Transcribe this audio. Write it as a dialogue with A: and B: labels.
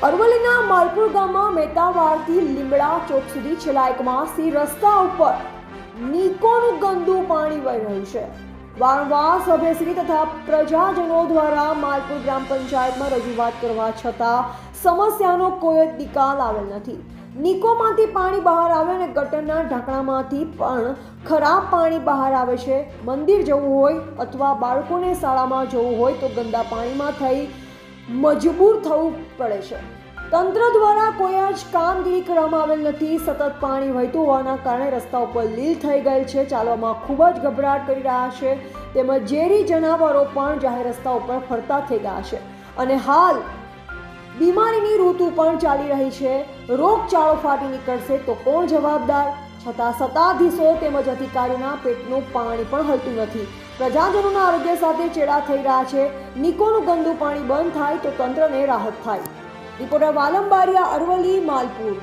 A: અરવલ્લીના માલપુર ગામમાં મેતાવાડથી લીમડા ચોક સુધી છેલ્લા એક માસથી રસ્તા ઉપર નિકોનું ગંદુ પાણી વહી રહ્યું છે। વારંવાર સભ્યશ્રી તથા પ્રજાજનો દ્વારા માલપુર ગ્રામ પંચાયતમાં રજૂઆત કરવા છતાં સમસ્યાનો કોઈ જ નિકાલ આવેલ નથી। નિકોમાંથી પાણી બહાર આવે અને ગટરના ઢાંકણામાંથી પણ ખરાબ પાણી બહાર આવે છે। મંદિર જવું હોય અથવા બાળકોને શાળામાં જવું હોય તો ગંદા પાણીમાં થઈ મજબૂર થવું પડે છે। તંત્ર દ્વારા કોઈ જ કામગીરી કરવામાં આવેલ નથી। સતત પાણી વહેતું હોવાના કારણે રસ્તા ઉપર લીલ થઈ ગયેલ છે। ચાલવામાં ખૂબ જ ગભરાટ કરી રહ્યા છે તેમજ ઝેરી જનાવરો પણ જાહેર રસ્તા ઉપર ફરતા થઈ ગયા છે અને હાલ બીમારીની ઋતુ પણ ચાલી રહી છે। રોગચાળો ફાટી નીકળશે તો કોણ જવાબદાર? છતાં સત્તાધીશો તેમજ અધિકારીઓના પેટનું પાણી પણ હલતું નથી। પ્રજાજનોના આરોગ્ય સાથે ચેડા થઈ રહ્યા છે। નિકોનું ગંદુ પાણી બંધ થાય તો તંત્રને રાહત થાય। રિપોર્ટર વાલમ બારિયા, અરવલ્લી, માલપુર।